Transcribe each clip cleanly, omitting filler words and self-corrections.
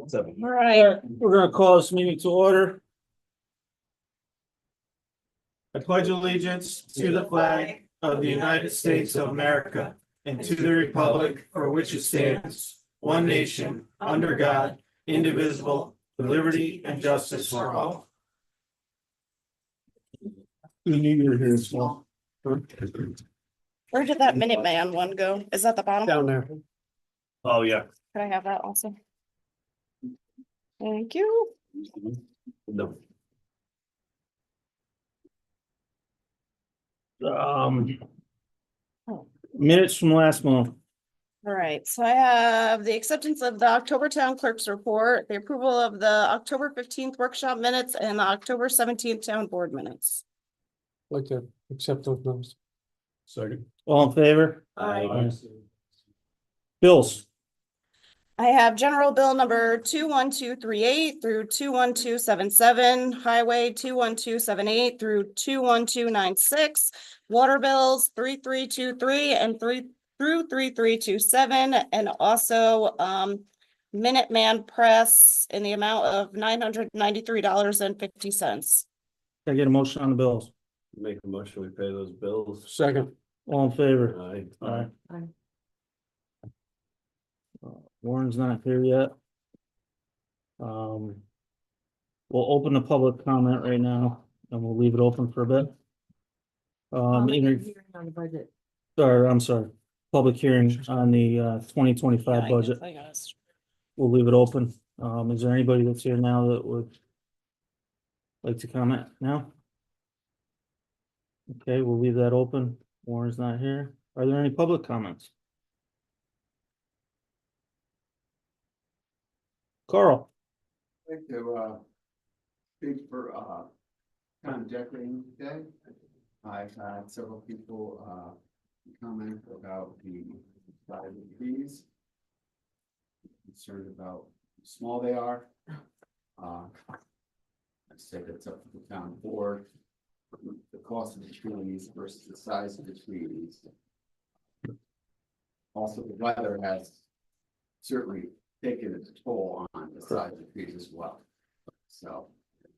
Seven. All right, we're gonna call this meeting to order. I pledge allegiance to the flag of the United States of America and to the republic for which it stands, one nation, under God, indivisible, with liberty and justice for all. We need you here as well. Where did that Minuteman one go? Is that the bottom? Down there. Oh, yeah. Can I have that also? Thank you. No. Minutes from last month. All right, so I have the acceptance of the October town clerk's report, the approval of the October 15th workshop minutes, and the October 17th town board minutes. Like to accept those numbers. Second. All in favor? Aye. Bills. I have general bill number 21238 through 21277, highway 21278 through 21296, water bills 3323 and 3327, and also Minuteman Press in the amount of $993.50. Can I get a motion on the bills? Make a motion, we pay those bills. Second. All in favor? Aye. Aye. Warren's not here yet. We'll open the public comment right now and we'll leave it open for a bit. I'm sorry, public hearing on the 2025 budget. We'll leave it open. Is there anybody that's here now that would like to comment now? Okay, we'll leave that open. Warren's not here. Are there any public comments? Carl. I'd like to speak for town decorating day. I've had several people comment about the size of the trees. Concerned about how small they are. I said it's up to the town board. The cost of the trees versus the size of the trees. Also, the weather has certainly taken its toll on the size of the trees as well. So,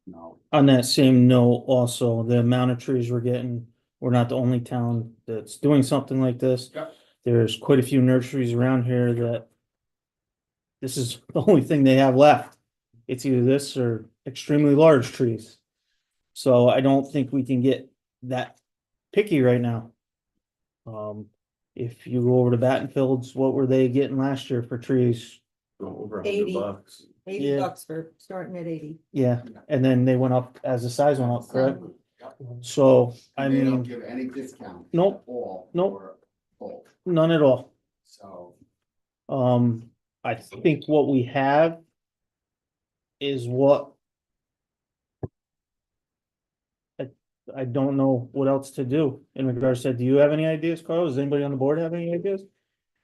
no. On that same note, also, the amount of trees we're getting, we're not the only town that's doing something like this. Yep. There's quite a few nurseries around here that this is the only thing they have left. It's either this or extremely large trees. So I don't think we can get that picky right now. If you go over to Battenfields, what were they getting last year for trees? Over $80. $100. Yeah. $80 for starting at 80. Yeah, and then they went up as the size went up, correct? Yep. So, I They don't mean, give any discount. Nope. At all. Nope. For bulk. none at all. So, I think what we have is what I don't know what else to do in regards to, do you have any ideas, Carl? Does anybody on the board have any ideas?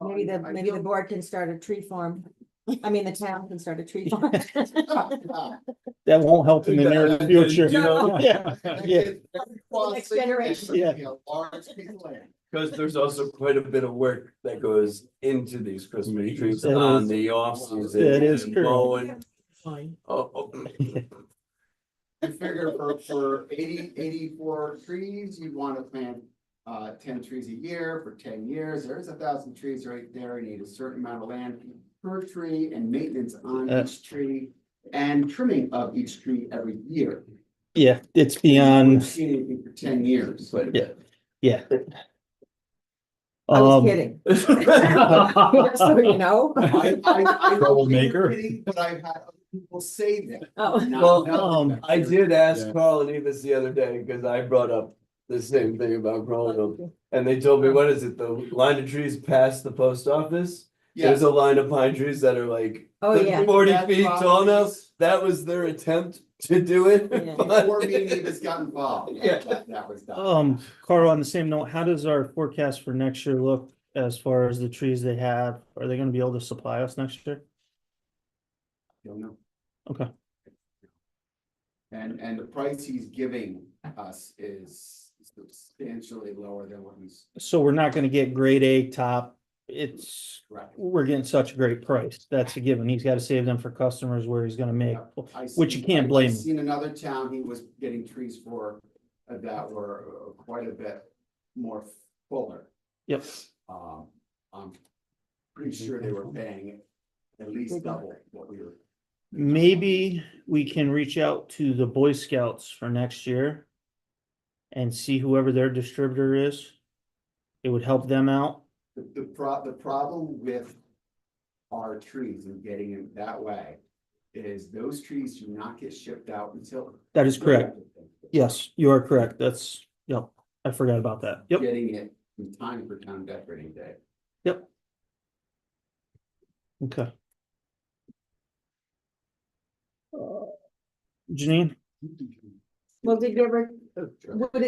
Maybe I the don't- board can start a tree farm. I mean, the town can start a tree farm. That won't help in the near future. No. Yeah, yeah. Next generation. Yeah. Large piece of land. Because there's also quite a bit of work that goes into these Christmas trees That on is- the off season. that is and correct. mowing. Fine. Oh, I figure for 84 trees, you'd want to plant 10 trees a year for 10 years. There's 1,000 trees right there. You need a certain amount of land per tree and maintenance on each tree and trimming of each tree every year. Yeah, it's We've beyond, seen anything for 10 years. but yeah. I was kidding. So you know. I know Troublemaker. you're kidding, but I've had other people say that. Oh. Not Well, knowing that. I did ask Yeah. Carl and Evis the other day, because I brought up the same thing about growing them. And they told me, what is it, the line of trees past the post office? Yeah. There's a line of pine trees that are like Oh, yeah. 40 That's feet tall now. properties. That was their attempt to do it. Yeah. but- Before me and Eva's got involved. Yeah. That was done. Carl, on the same note, how does our forecast for next year look as far as the trees they have? Are they gonna be able to supply us next year? Don't know. Okay, And the price he's giving us is substantially lower than what he's. so we're not gonna get grade A top Right. we're getting such a great price. That's a given. He's gotta save them for customers where he's gonna make, which you can't blame I've him. seen another town, he was getting trees for that were quite a bit more fuller. Yep. I'm pretty sure they were paying at least double what we were. Maybe we can reach out to the Boy Scouts for next year and see whoever their distributor is. It would help them out. The problem with our trees and getting them that way is those trees do not get shipped out until. That is correct. Yes, you are correct. That's, yep, I forgot about that. Yep, Getting it in time for town decorating day. yep. Okay. Janine? Well, did you ever, would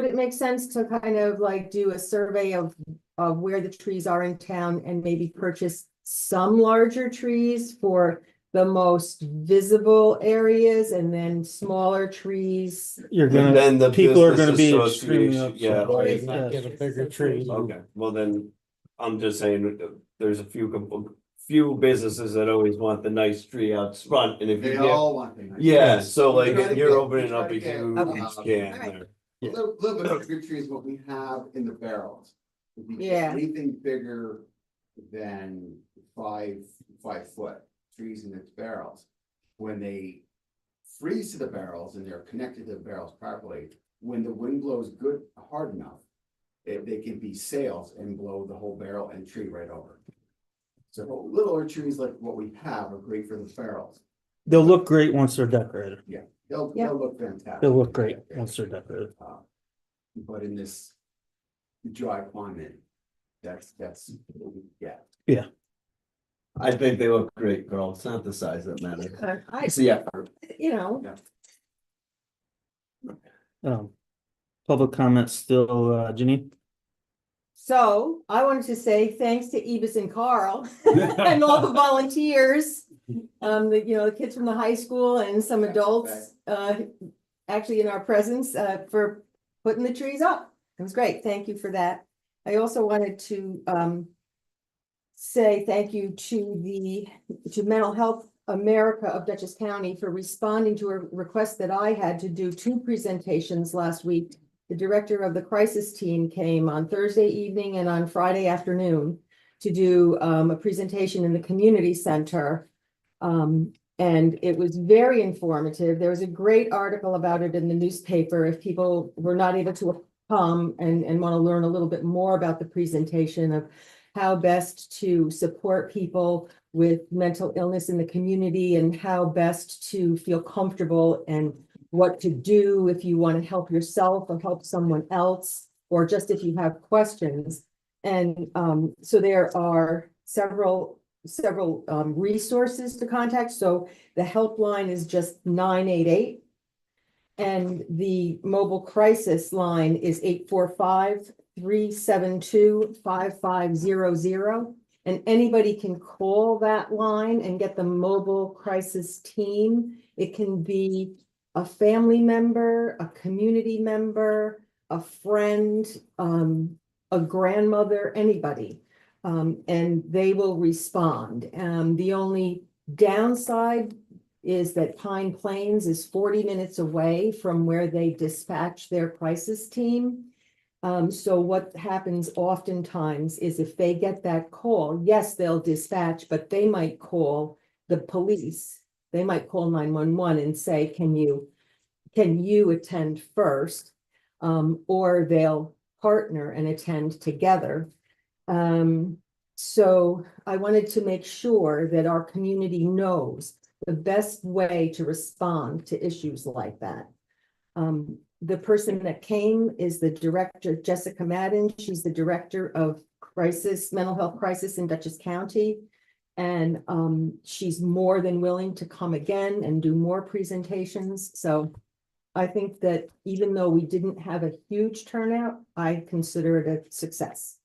it make sense to kind of like do a survey of where the trees are in town and maybe purchase some larger trees for the most visible areas and then smaller trees? You're And gonna, then the people are business gonna be extremely association, yeah. upset. Or Yes. not get a bigger tree. Okay, well then, I'm just saying, there's a few businesses that always want the nice tree out front, and if you They get. all want things. Yeah, so We like, try to you're get- opening we try up to a get, huge Okay. can Alright. there. A little bit bigger trees what we have in the barrels. If you get Yeah. anything bigger than 5 foot trees in its barrels, when they freeze to the barrels and they're connected to the barrels properly, when the wind blows good, hard enough, they can be sails and blow the whole barrel and tree right over. So littler trees like what we have are great for the barrels. They'll look great once they're decorated. They'll look fantastic. They'll look great once they're decorated. But in this dry climate, that's, yeah. I think they look great, Carl, it's not the size that matters, I, it's the effort. you know, Public comments still, Janine? so I wanted to say thanks to Ebus and Carl and all the volunteers. The kids from the high school and some adults, actually in our presence, for putting the trees up. It was great. Thank you for that. I also wanted to, say thank you to Mental Health America of Dutchess County for responding to a request that I had to do 2 presentations last week. The director of the crisis team came on Thursday evening and on Friday afternoon to do a presentation in the community center. And it was very informative. There was a great article about it in the newspaper if people were not able to come and want to learn a little bit more about the presentation of how best to support people with mental illness in the community and how best to feel comfortable and what to do if you want to help yourself or help someone else, or just if you have questions. And so there are several resources to contact. So the helpline is just 988. And the mobile crisis line is 845-372-5500. And anybody can call that line and get the mobile crisis team. It can be a family member, a community member, a friend, a grandmother, anybody. And they will respond. The only downside is that Pine Plains is 40 minutes away from where they dispatch their crisis team. So what happens oftentimes is if they get that call, yes, they'll dispatch, but they might call the police. They might call 911 and say, can you attend first? Or they'll partner and attend together. So I wanted to make sure that our community knows the best way to respond to issues like that. The person that came is the director, Jessica Madden. She's the director of mental health crisis in Dutchess County. And she's more than willing to come again and do more presentations. So I think that even though we didn't have a huge turnout, I consider it a success.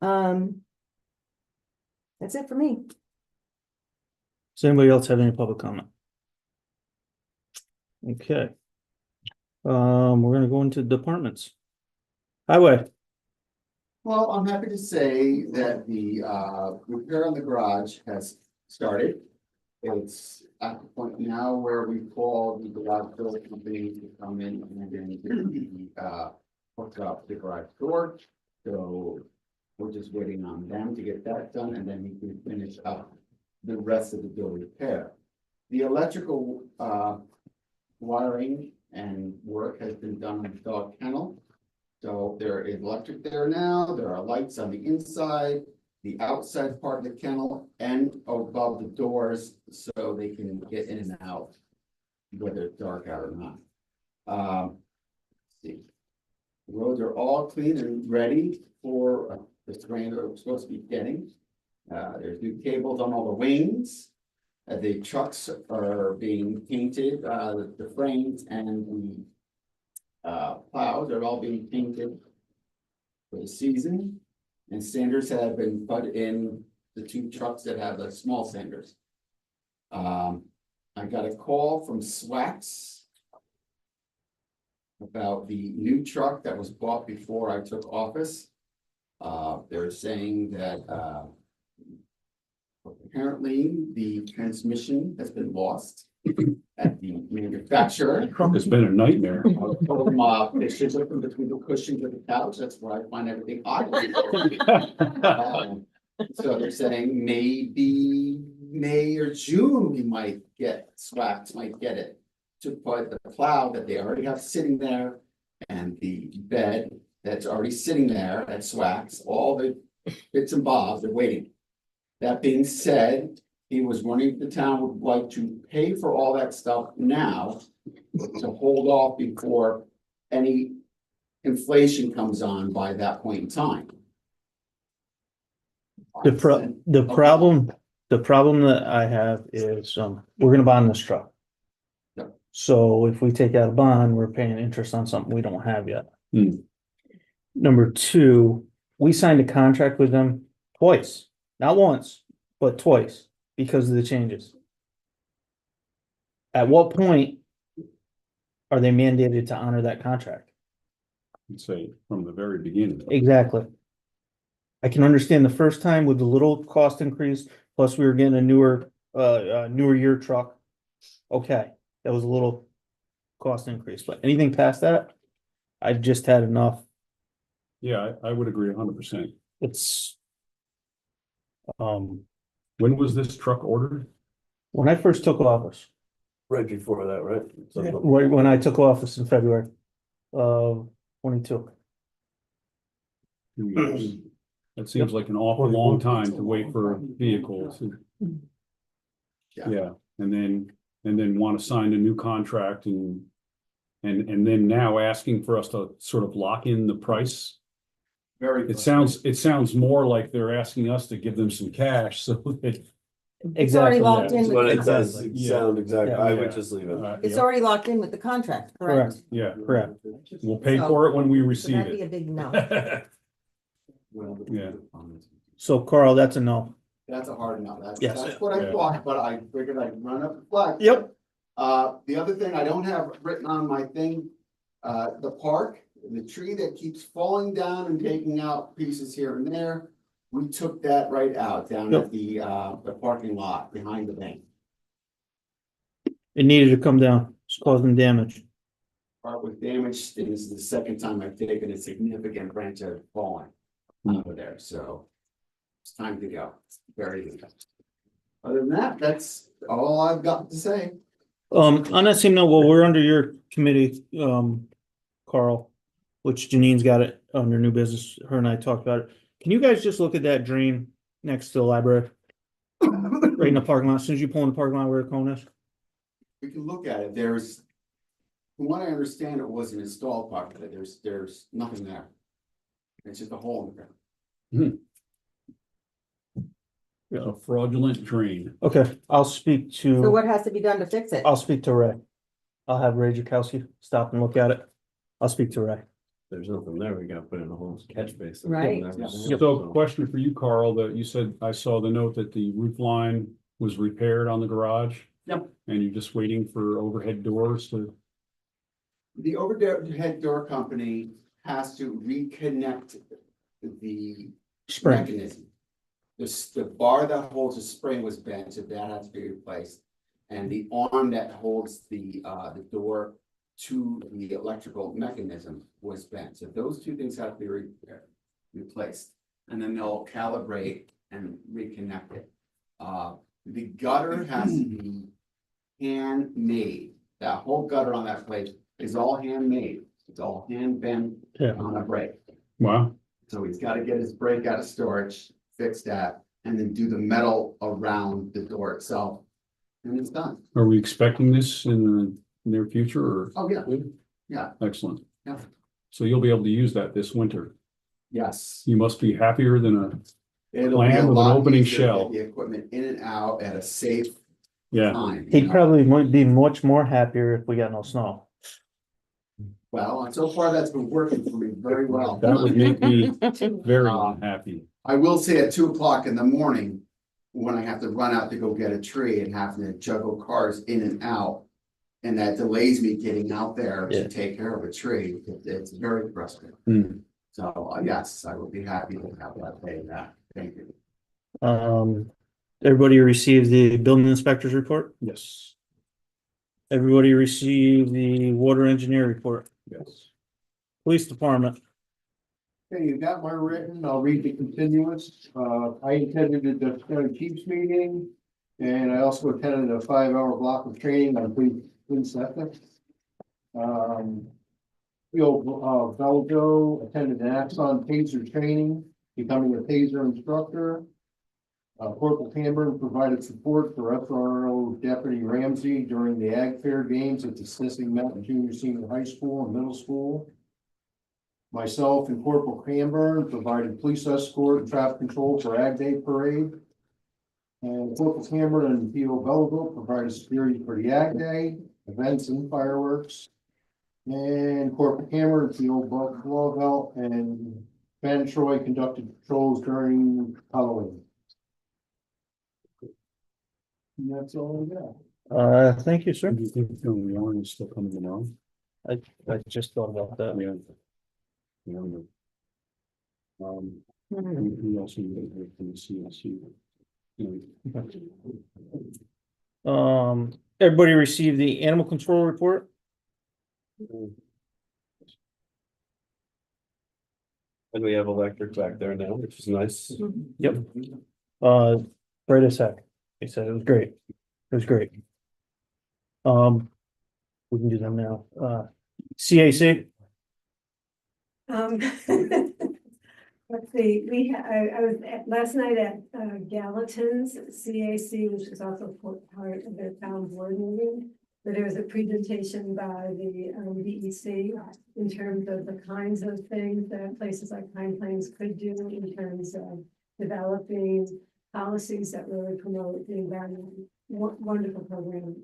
That's it for me. Does anybody else have any public comment? Okay. We're gonna go into departments. Highway. Well, I'm happy to say that the repair on the garage has started. It's at the point now where we call the garage door company to come in and then hook up the garage door. So we're just waiting on them to get that done, and then we can finish up the rest of the door repair. The electrical wiring and work has been done on the dog kennel. So there is electric there now, there are lights on the inside, the outside part of the kennel and above the doors, so they can get in and out, whether it's dark out or not. Let's see. The roads are all clean and ready for the rain that we're supposed to be getting. There's new cables on all the wings. The trucks are being painted, the frames and the plows are all being painted for the season, and sanders have been put in the 2 trucks that have the small sanders. I got a call from Swax about the new truck that was bought before I took office. They're saying that apparently the transmission has been lost at the manufacturer. It's been a nightmare. They should look in between the cushions of the couch. That's where I find everything odd. So they're saying maybe May or June, we might get, Swax might get it to put the plow that they already have sitting there and the bed that's already sitting there at Swax, all the bits and bobs, they're waiting. That being said, he was wondering if the town would like to pay for all that stuff now to hold off before any inflation comes on by that point in time. The problem that I have is, we're gonna bond this truck. Yep. So if we take out a bond, we're paying interest on something we don't have yet. Hmm. Number 2, we signed a contract with them twice, not once, but twice, because of the changes. At what point are they mandated to honor that contract? I'd say from the very beginning. Exactly. I can understand the first time with the little cost increase, plus we were getting a newer year truck. Okay, that was a little cost increase, but anything past that, I've just had enough. Yeah, I would agree 100%. It's, When was this truck ordered? when I first took office, Right before that, right? right when I took office in February of 22. 2 years. That seems like an awful long time to wait for a vehicle to. Yeah, and then want to sign a new contract and then now asking for us to sort of lock in the price. Very. It sounds more like they're asking us to give them some cash so that. It's already Exactly. locked in. But it with- does Yeah. sound exactly, Yeah. I would just leave it. It's already locked in with the contract, correct? Yeah, Correct. we'll pay for it when we So receive that'd be it. a big no. Yeah. So Carl, that's a no. That's a hard no. That's, Yes. that's what I Yeah. thought, but I figured I'd run up the flag. Yep. The other thing I don't have written on my thing, the park, the tree that keeps falling down and taking out pieces here and there. We took that right out down Yep. at the parking lot behind the bank. It needed to come down. It's causing damage. Part was damaged, and this is the second time I've taken a significant branch of fallen out of there, so. It's time to go. Very good. Other than that, that's all I've got to say. On that same note, well, we're under your committee, Carl, which Janine's got it under new business. Her and I talked about it. Can you guys just look at that drain next to the library? Right in the parking lot, as soon as you pull in the parking lot where the cone is? We can look at it. There's, from what I understand, it was an installed part of it. There's nothing there. It's just a hole in the ground. A fraudulent drain. Okay, I'll speak So to, what has to be done to fix it? I'll speak to Ray. I'll have Ray Jakowski stop and look at it. I'll speak to Ray. There's nothing there, we gotta put in a whole catch basin. Right. So question for you, Carl, that you said, I saw the note that the roof line was repaired on the garage. Yep. And you're just waiting for overhead doors to, The overhead door company has to reconnect the Spring. mechanism. The bar that holds the spring was bent, so that has to be replaced. And the arm that holds the door to the electrical mechanism was bent. So those two things have to be replaced. And then they'll calibrate and reconnect it. The gutter has to be handmade. That whole gutter on that place is all handmade. It's all hand bent on a brake. Wow, So he's got to get his brake out of storage, fix that, and then do the metal around the door itself. And it's done. are we expecting this in the near future or? Oh, yeah. Excellent. Yeah. So you'll be able to use that this winter. Yes. You must be happier than a, It'll be a Plan with an lot opening easier to get shell. the equipment in and out at a safe yeah, time. you He'd know? probably might be much more happier if we got no snow. Well, and so far that's been working for me very well. that would make me very Uh, unhappy. I will say at 2 o'clock in the morning, when I have to run out to go get a tree and have to juggle cars in and out. And that delays me getting out there Yeah. to take care of a tree. It's very frustrating. Hmm. So, yes, I will be happy to have that pay that. Thank you. Everybody received the building inspector's report? Yes, Everybody received the water engineer report? yes. Police department? Okay, you got my written, I'll read the continuance. I attended the county chiefs meeting. And I also attended a 5-hour block of training on police ethics. Bill Beljo attended an Axon taser training, becoming a taser instructor. Corporal Cameron provided support for SRO Deputy Ramsey during the Ag Fair games at the Sissing Mountain Junior Senior High School and Middle School. Myself and Corporal Cameron provided police escort and traffic control for Ag Day Parade. And Corporal Cameron and P.O. Belleville provided security for the Ag Day, events and fireworks. And Corporal Cameron, P.O. Belleville, and Ben Troy conducted patrols during Halloween. And that's all I got. Thank you, sir. Do you think the warrant is still coming tomorrow? I just thought about that. Yeah. Yeah. We also need to hear from the CSC. Everybody received the animal control report? And we have electric back there now, which is nice. Yep. Right as heck. He said it was great. It was great. We can do them now. CAC? Let's see, I was last night at Gallatin's CAC, which is also part of the town board meeting. But there was a presentation by the DEC in terms of the kinds of things that places like Pine Plains could do in terms of developing policies that really promote the environment. Wonderful program.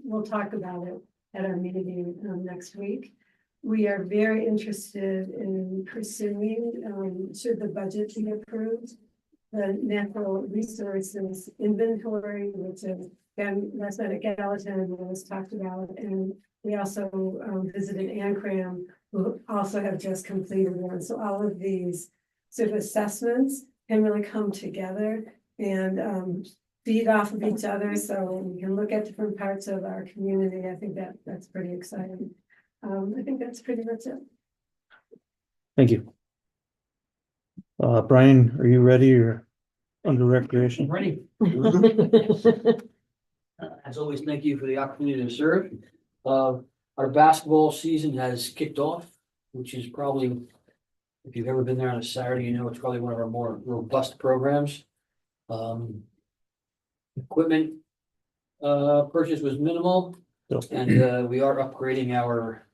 We'll talk about it at our meeting next week. We are very interested in pursuing, should the budget be approved, the natural resources inventory, which is, again, last night at Gallatin was talked about, and we also visited Ancram, who also have just completed one. So all of these sort of assessments can really come together and feed off of each other, so we can look at different parts of our community. I think that's pretty exciting. I think that's pretty much it. Thank you. Brian, are you ready or under recreation? Ready. As always, thank you for the opportunity to serve. Our basketball season has kicked off, which is probably, if you've ever been there on a Saturday, you know it's probably one of our more robust programs. Equipment purchase was minimal, and we are upgrading our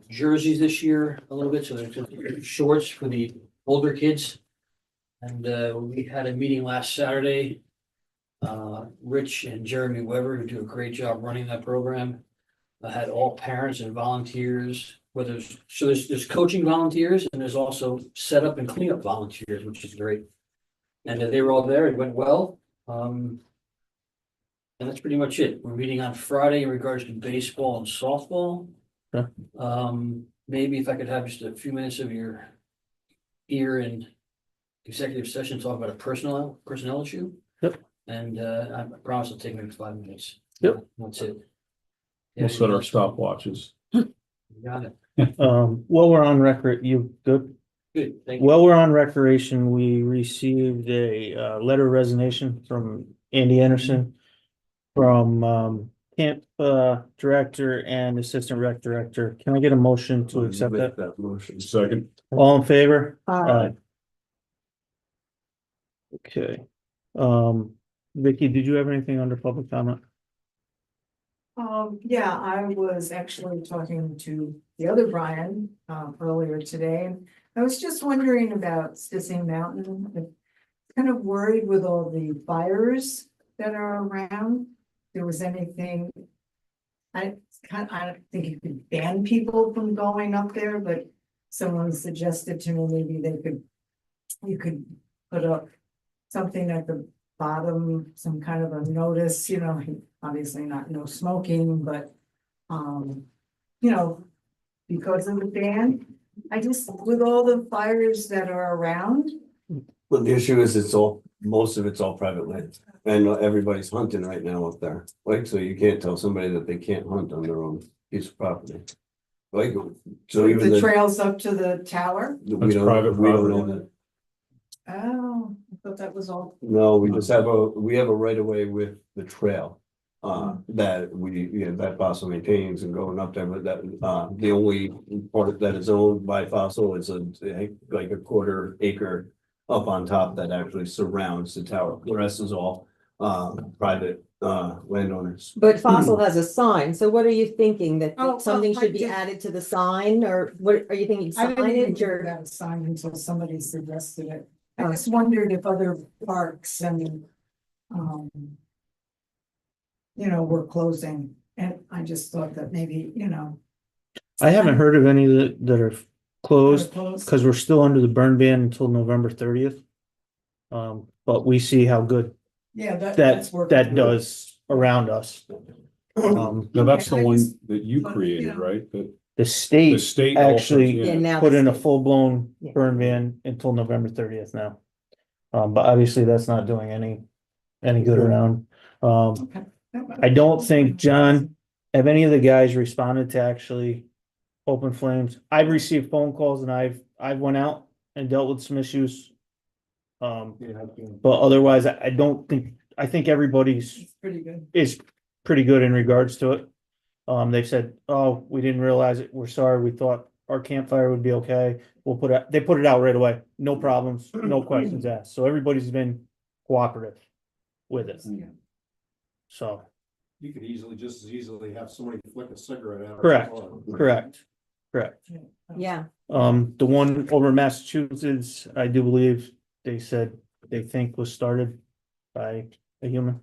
jerseys this year a little bit, so there's shorts for the older kids. And we had a meeting last Saturday. Rich and Jeremy Weber, who do a great job running that program, had all parents and volunteers, there's coaching volunteers and there's also setup and cleanup volunteers, which is great. And they were all there, it went well. And that's pretty much it. We're meeting on Friday in regards to baseball and softball. Okay. Maybe if I could have just a few minutes of your here in executive session, talk about a personnel issue. Yep. And I promise it'll take maybe 5 minutes. Yep. That's it. We'll set our stopwatches. Got it. While we're on record, you good? Good, thank you. While we're on recreation, we received a letter of resignation from Andy Anderson. From camp director and assistant rec director. Can I get a motion to accept Make that? motion. Second, All in favor? Aye. Okay. Vicky, did you have anything under public comment? Yeah, I was actually talking to the other Brian, earlier today. I was just wondering about Sissing Mountain. I'm kind of worried with all the fires that are around. There was anything. I don't think you could ban people from going up there, but someone suggested to me maybe you could put up something at the bottom, some kind of a notice, obviously not no smoking, but because of the ban, with all the fires that are around. But the issue is most of it's all private land and everybody's hunting right now up there. Like, so you can't tell somebody that they can't hunt on their own piece of property. Like, so even The trails up to the tower. we That's don't, private we don't property. own it. Oh, I thought that was all. No, we just have we have a right of way with the trail. That Fossil maintains and going up there, but that, the only part that is owned by Fossil is like a 1/4 acre. Up on top that actually surrounds the tower. The rest is all private landowners. But Fossil has a sign, so what are you thinking, that Oh, something I should be did- added to the sign, or what, are you thinking I didn't even signage think or? about a sign until somebody suggested it. I just wondered if other parks and, were closing, and I just thought that maybe, I haven't heard of any that are closed, closed. because we're still under the burn ban until November 30th. But we see how good Yeah, that's working. that does around us. now that's the I one just- that you but, created, right? The The state state also, actually Yeah, yeah. now put in a it's- full-blown Yeah. burn ban until November 30th now. But obviously that's not doing any good around. Okay. I don't think, John, have any of the guys responded to actually open flames? I've received phone calls and I've went out and dealt with some issues. But otherwise, I don't think, I think everybody's It's pretty good. is pretty good in regards to it. They've said, oh, we didn't realize it. We're sorry. We thought our campfire would be okay. They put it out right away. No problems, no questions asked. So everybody's been cooperative with it. So, You could just as easily have somebody flick a cigarette out. correct. Yeah, The one over Massachusetts, I do believe they said they think was started by a human.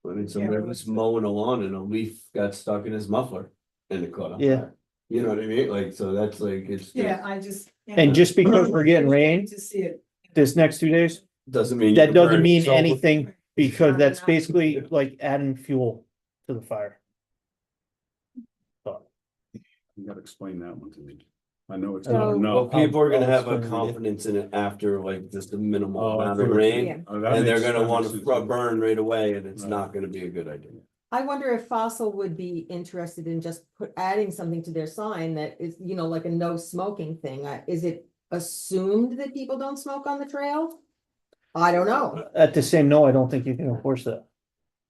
I mean, somebody was mowing a lawn and a leaf got stuck in his muffler and it caught on Yeah. fire. You know what I mean? Like, so that's like, it's Yeah, just, I just. And just because we're getting rain To see it. this next 2 days, doesn't mean. that you doesn't burn mean yourself. anything, because that's basically like adding fuel to the fire. So, You gotta explain that one to me. I know it's So- not Well, enough. people are gonna I'll have a explain it. confidence in it after like just a minimal Oh, amount of for- rain. yeah. Oh, that And they're makes- gonna that wanna makes sense. burn right away and it's Right. not gonna be a good idea. I wonder if Fossil would be interested in just adding something to their sign that is, like a no smoking thing. Is it assumed that people don't smoke on the trail? I don't know. at the same note, I don't think you can enforce that.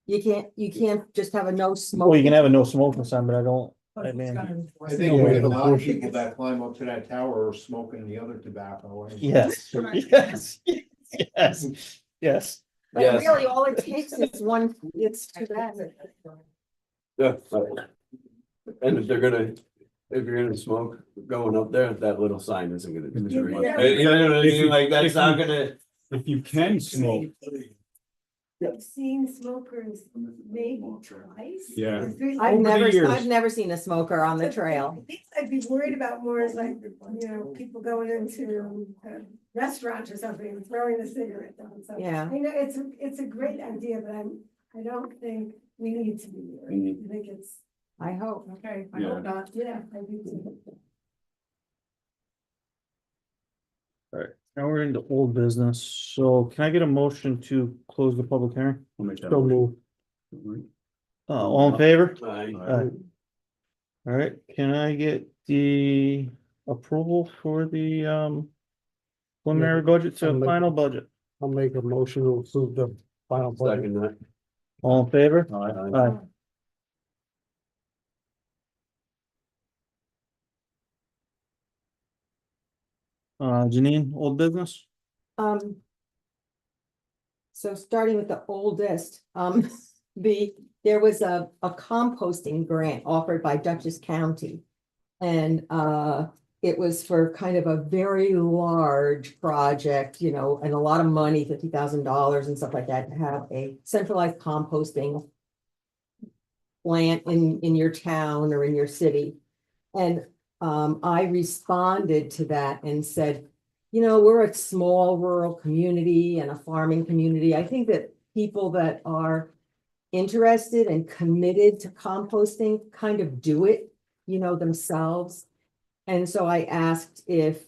You can't just have a no smoke. Well, you can have a no smoking sign, but I mean, I think Yeah. a lot of people that climb up to that tower are smoking the other tobacco. yes, yes, yes, yes. But Yes. really, all it takes is one, it's too bad. Yeah. And if you're gonna smoke going up there, that little sign isn't gonna do too much. Yeah. You know what I mean? Like, that's If not you- gonna. If you can smoke, I've seen smokers maybe twice. Yeah. or three. I've Over the years. I've never seen a smoker on the The trail. things I'd be worried about more is like, people going into a restaurant or something and throwing a cigarette down. So Yeah. I know it's a great idea, but I don't think we need to be there. I think it's, I hope. Okay, I Yeah. hope not. yeah, I do too. Now we're into old business, so can I get a motion to close the public hearing? I'll make that. So motion. moved. All in favor? Aye. Aye. All right, can I get the approval for the preliminary budget to final budget? I'll make a motion to approve the final budget. Second that. All in favor? Aye. Aye. Janine, old business? Um. So starting with the oldest, there was a composting grant offered by Dutchess County. And it was for kind of a very large project, you know, and a lot of money, $50,000 and stuff like that, to have a centralized composting plant in your town or in your city. And I responded to that and said, you know, we're a small rural community and a farming community. I think that people that are interested and committed to composting kind of do it, you know, themselves. And so I asked if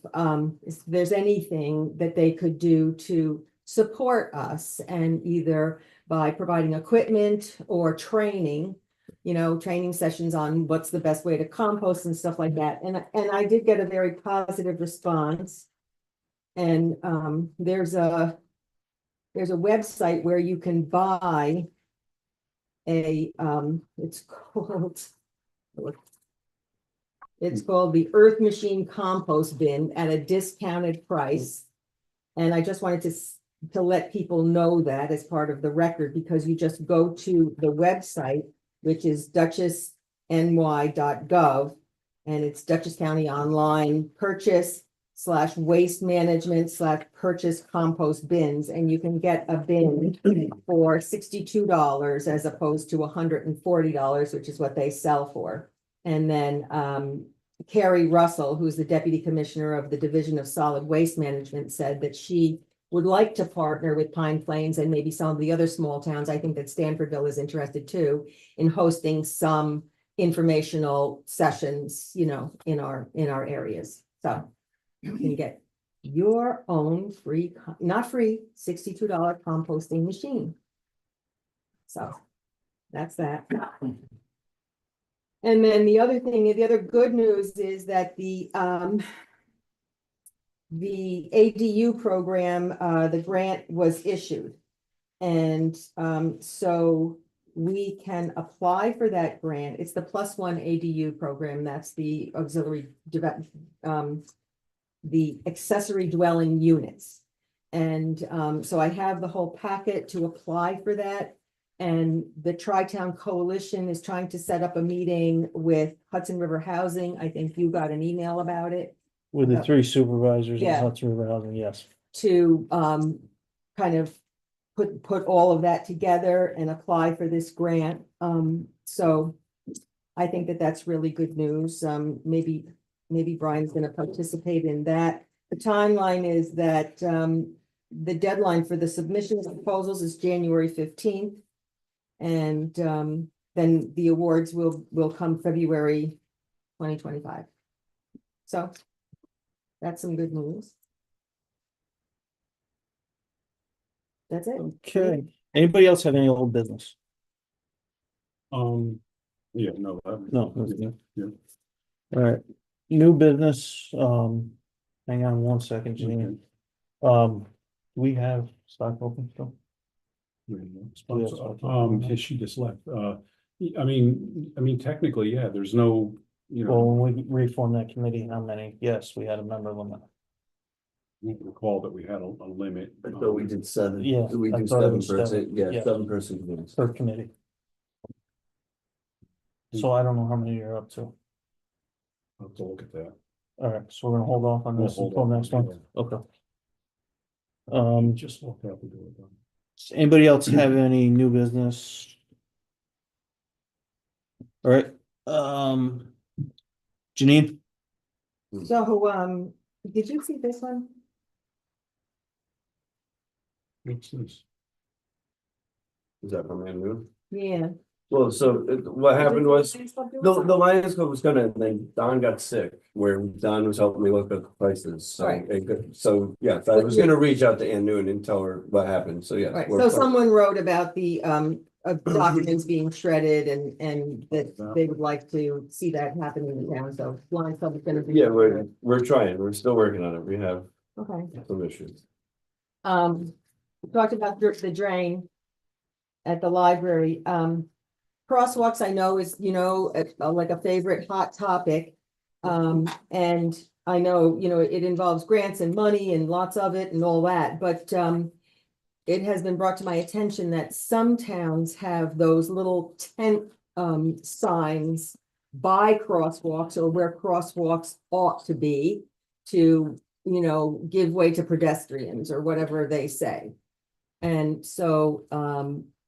there's anything that they could do to support us, and either by providing equipment or training, you know, training sessions on what's the best way to compost and stuff like that. And I did get a very positive response. And there's a website where you can buy it's called the Earth Machine Compost Bin at a discounted price. And I just wanted to let people know that as part of the record, because you just go to the website, which is dutchessny.gov, and it's Dutchess County Online purchase/waste management/purchase compost bins, and you can get a bin for $62 as opposed to $140, which is what they sell for. And then Carrie Russell, who's the Deputy Commissioner of the Division of Solid Waste Management, said that she would like to partner with Pine Plains and maybe some of the other small towns. I think that Stanfordville is interested too, in hosting some informational sessions, you know, in our areas. So you can get your own free, not free, $62 composting machine. So that's that. And then the other good news is that the ADU program, the grant was issued. And so we can apply for that grant. It's the +1 ADU program. That's the auxiliary, the accessory dwelling units. And so I have the whole packet to apply for that. And the Tri-Town Coalition is trying to set up a meeting with Hudson River Housing. I think you got an email about it. With the three supervisors in Yeah. Hudson River Housing, yes. To kind of put all of that together and apply for this grant. So I think that that's really good news. Maybe Brian's going to participate in that. The timeline is that the deadline for the submission of proposals is January 15th. And then the awards will come February 2025. So that's some good news. That's it. Okay. Anybody else have any old business? Yeah, no. No. that's good. Yeah. All right, new business, hang on one second, Janine. We have stock open still? Yeah, she just left. I mean, technically, yeah, there's no, you Well, know, when we reformed that committee, how many? Yes, we had a member limit. I don't recall that we had a limit. I thought we did 7. Yeah, We I do thought it was 7 person, seven. yeah, Yeah. 7-person committees. Per committee. So I don't know how many you're up to. I'll have to look at that. All right, so we're gonna hold off on We'll this hold until off, next one. yeah. Okay. Just look out the door. Anybody else have any new business? All right, Janine? So did you see this one? What's this? Is that from Andrew? Yeah, Well, so what happened was, the Lions Club was gonna, and then Don got sick, where Don was helping me look at the prices, so. Right. So, yeah, I was gonna reach out to Ann Noon and tell her what happened, so yes. Right, we're so fine. someone wrote about the documents being shredded and that they would like to see that happen in the town, so Lions Club is gonna be. Yeah, we're trying, we're still working on it, we have Okay, some issues. we talked about the drain at the library, crosswalks I know is, like a favorite hot topic. And I know, it involves grants and money and lots of it and all that, but, it has been brought to my attention that some towns have those little tent, signs by crosswalks or where crosswalks ought to be to, give way to pedestrians or whatever they say. And so,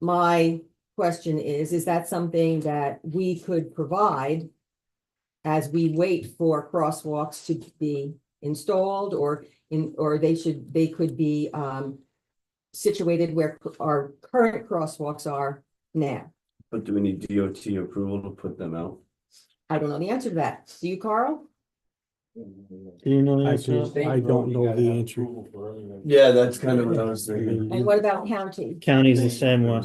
my question is that something that we could provide as we wait for crosswalks to be installed or they could be, situated where our current crosswalks are now? But do we need DOT approval to put them out? I don't know the answer to that. Do you, Carl? Do you know the answer? I don't know the answer. Yeah, that's kind of what I was thinking. And what about county? County's the same way.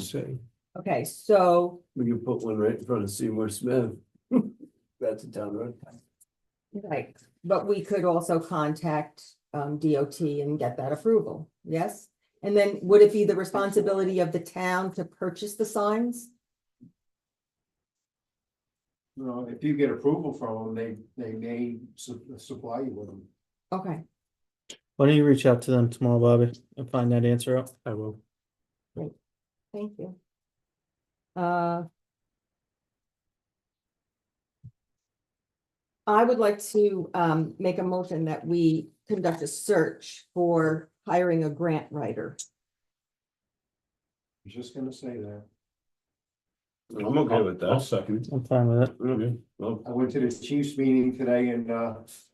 Okay, so, We can put one right in front of Seymour Smith. That's a town road. right, but we could also contact DOT and get that approval, yes? And then would it be the responsibility of the town to purchase the signs? Well, if you get approval from them, they may supply you with them. Okay, Why don't you reach out to them tomorrow, Bobby, and find that answer out? I will. thank you. I would like to make a motion that we conduct a search for hiring a grant writer. I was just gonna say that. I'm okay with I'll that. second it. I'm fine with it. Okay, well, I went to the Chiefs meeting today and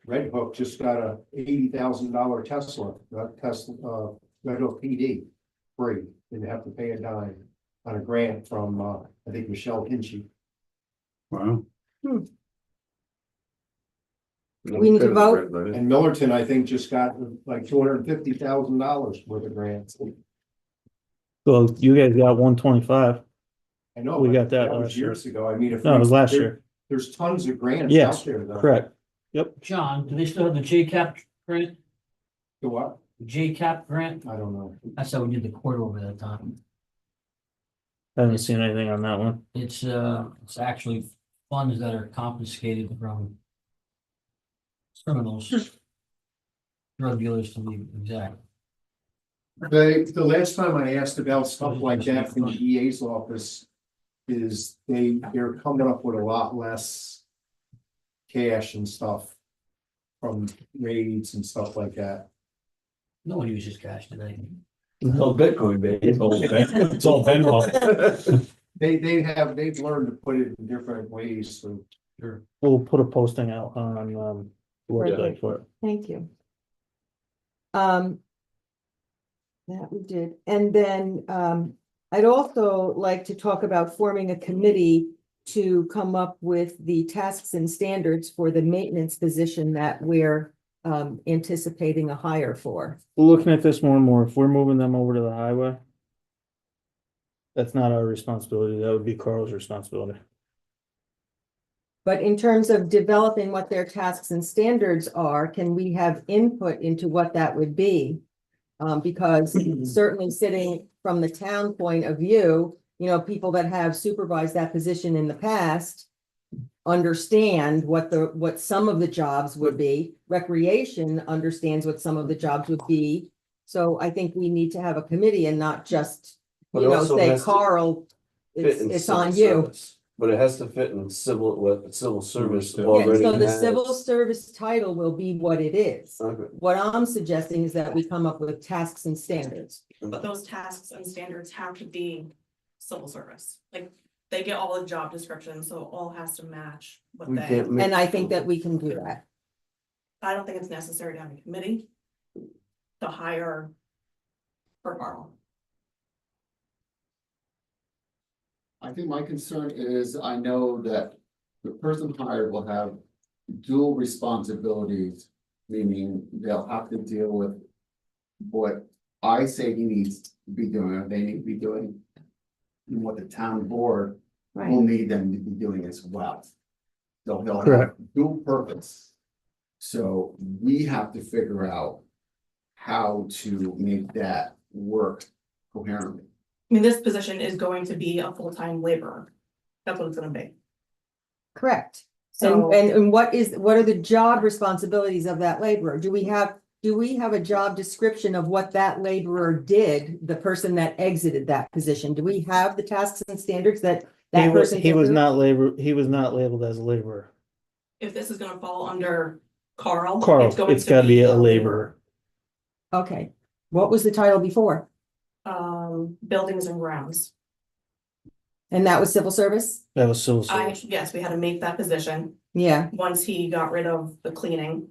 Red Hook just got a $80,000 Tesla, Red Hook PD, free. Didn't have to pay a dime on a grant from I think Michelle Hinchy. Wow. We need to vote. And Millerton, I think, just got like $250,000 worth of grants. Well, you guys got 125. I know. We but got that was last year. years ago. I mean, if. No, it was last there- year. There's tons of grants Yes, out there though. correct. John, do they still have the JCAP grant? The what? The JCAP grant? I don't know. That's how we did the court over that time. I haven't seen anything on that one. It's actually funds that are confiscated from criminals. Drug dealers to be exact. The last time I asked about stuff like that from the DA's office is they're coming up with a lot less cash and stuff from raids and stuff like that. No one uses cash today. Oh, Bitcoin, baby. It's all Venmo. They've learned to put it in different ways, so. Sure. We'll put a posting out on the website for it. Thank you. That we did, and then I'd also like to talk about forming a committee to come up with the tasks and standards for the maintenance position that we're anticipating a hire for. We're looking at this more and more. If we're moving them over to the highway, that's not our responsibility. That would be Carl's responsibility. But in terms of developing what their tasks and standards are, can we have input into what that would be? Because certainly sitting from the town point of view, people that have supervised that position in the past understand what some of the jobs would be. Recreation understands what some of the jobs would be. So I think we need to have a committee and not just, But it also say, has to Carl, fit in it's civil on you. service. But it has to fit in civil service Yeah, Yeah, already so the has. civil service title will be what it is. Okay. What I'm suggesting is that we come up with tasks and standards. But those tasks and standards have to be civil service, like they get all the job descriptions, so it all has to match what We they. can't make- And I think that we can do that. I don't think it's necessary to have a committee to hire for Carl. I think my concern is, I know that the person hired will have dual responsibilities, meaning they'll have to deal with what I say he needs to be doing, or they need to be doing, and what the town board will need them to be doing as well. So they'll have Correct. dual purpose. So we have to figure out how to make that work coherently. I mean, this position is going to be a full-time laborer. That's what it's gonna be. Correct. So, And what are the job responsibilities of that laborer? Do we have a job description of what that laborer did, the person that exited that position? Do we have the tasks and standards that that person? He can was do? not labeled as a laborer. if this is gonna fall under Carl. Carl, going it's gotta be a laborer. Okay, what was the title before? Buildings and grounds. And that was civil service? That was civil service. Yes, we had to make that position Yeah, once he got rid of the cleaning.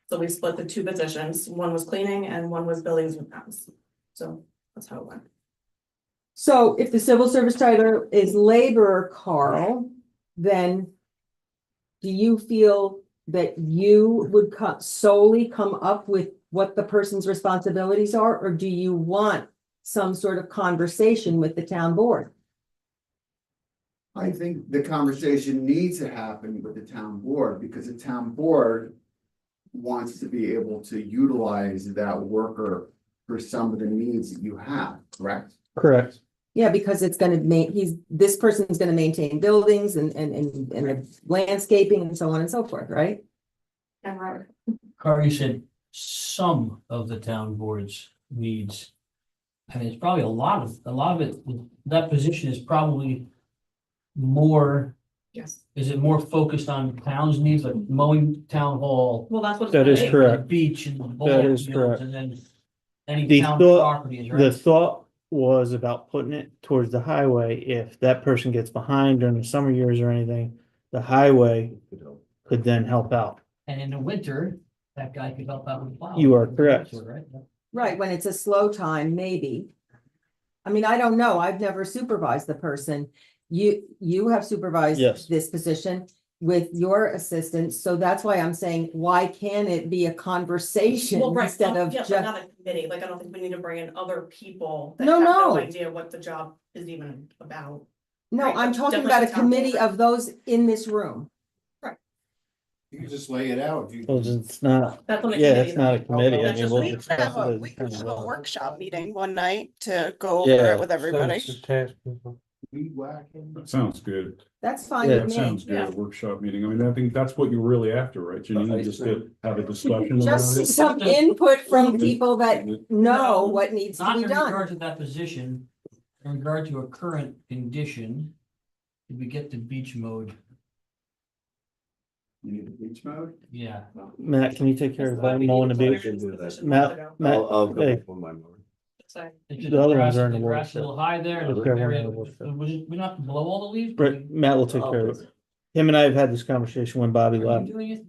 So we split the two positions. One was cleaning and one was buildings and grounds. So that's how it went. so if the civil service title is laborer, Carl, then do you feel that you would solely come up with what the person's responsibilities are, or do you want some sort of conversation with the town board? I think the conversation needs to happen with the town board, because the town board wants to be able to utilize that worker for some of the needs that you have, correct? Correct. Yeah, because it's gonna this person's gonna maintain buildings and the landscaping and so on and so forth, right? And right. Carl, you said some of the town board's needs. I mean, it's probably a lot of it, that position is probably more, Yes. is it more focused on town's needs, like mowing town hall? Well, that's what. it's That gonna is be. correct. The beach and the ball That is fields, correct. and then any The town thought- properties, The right? thought was about putting it towards the highway. If that person gets behind during the summer years or anything, the highway could then help out. And in the winter, that guy could help out with the plow. You are correct. Right? Right, when it's a slow time, maybe. I mean, I don't know, I've never supervised the person. You have supervised Yes. this position with your assistant, so that's why I'm saying, why can't it be a conversation Well, right, instead of yeah, but just? not a committee, like, I don't think we need to bring in other people. That No, have no. Idea what the job is even about. No, Right, I'm but talking definitely about a the town committee board. of those in this room. You can just lay it out. You Well, can- it's not, That's on a yeah, committee. it's not a committee. I That's mean, just we'll we discuss have a, it we as could time have a goes on. workshop meeting one night to go over Yeah. it with everybody. Weed whacking. That sounds good. That's fine Yeah, with That me. sounds good, a workshop meeting. I mean, I think that's what you're really after, right? You need just to have a discussion about Just it. some input from people that know what needs to Not be in done. regard to that position, in regard to a current condition, did we get the beach mode? You need the beach mode? Yeah. Matt, can you take care of That's why we mowing the need to beach? put this position Matt, months ago. Matt, I'll go hey, back on my mower. So, It's just The other grass- ones are in the grass is a workshop. little high there, Okay, the we're in area, the workshop. we don't have to blow all the leaves? Brett, Matt will take care of it. Him and I have had this conversation when Bobby Are you left. doing it?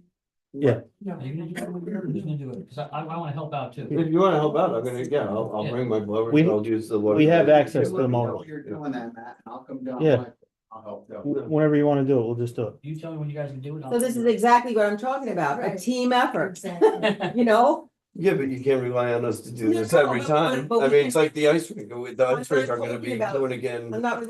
Yeah. Are you gonna do it? Who's gonna do it? Cause I wanna help out too. If you wanna help out, I'm gonna, yeah, I'll Yeah. bring my blower, We- I'll use the. we have access Just to let the me know mower. when you're doing that, Matt, and I'll come down. Yeah. I'll help out. Whenever you wanna do it, we'll just do it. You tell me when you guys can do it. I'll So this do is it. exactly what I'm talking about, a Right. team effort, Exactly. you know? Yeah, but you can't rely on us to do No, this no, every but- time. but I we mean, can- it's like the ice rink. The I'm ice rink not are gonna talking be about- doing I'm again. not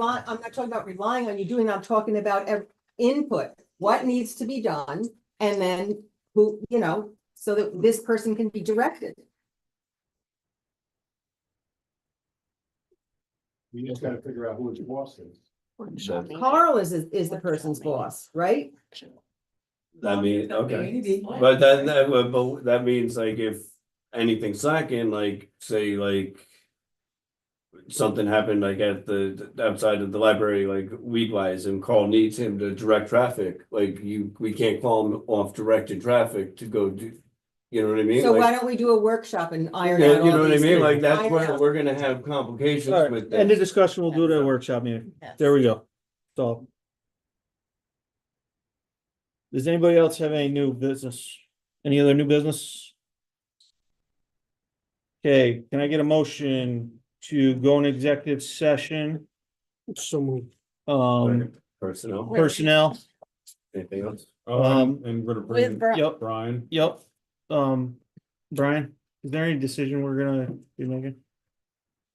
talking about relying on you doing, I'm talking about input, what needs to be done, and then who, you know, so that this person can be directed. You just gotta figure out who his boss is. Workshop meeting. Carl is the person's boss, right? I mean, okay. Maybe. But then, but that means like if anything's lacking, like, say, like. Something happened like at the outside of the library, like weed wise, and Carl needs him to direct traffic, like we can't call him off directed traffic to go do. You know what I mean? So why Like, don't we do a workshop and iron yeah, out you all know what I these mean? Like things? that's Iron where out. we're gonna have complications All with right, end of this. discussion, we'll do it at a workshop meeting. Yes. There we go. So. Does anybody else have any new business? Any other new business? Okay, can I get a motion to go in executive session? So moved. Personnel, Personnel, anything else? And we're gonna with bring Bri- Brian. Yep. Brian, is there any decision we're gonna be making?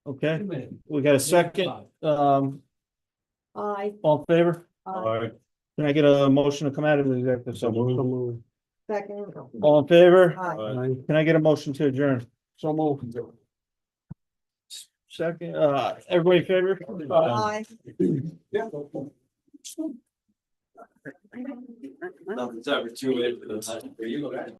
Okay, we got a second, I, all in favor? Alright, Can I get a motion to come out of the executive so session? move. second. All in favor? Aye. Can I get a motion to adjourn? So move. Second, everybody in favor? Aye. Nothing's ever too late for you.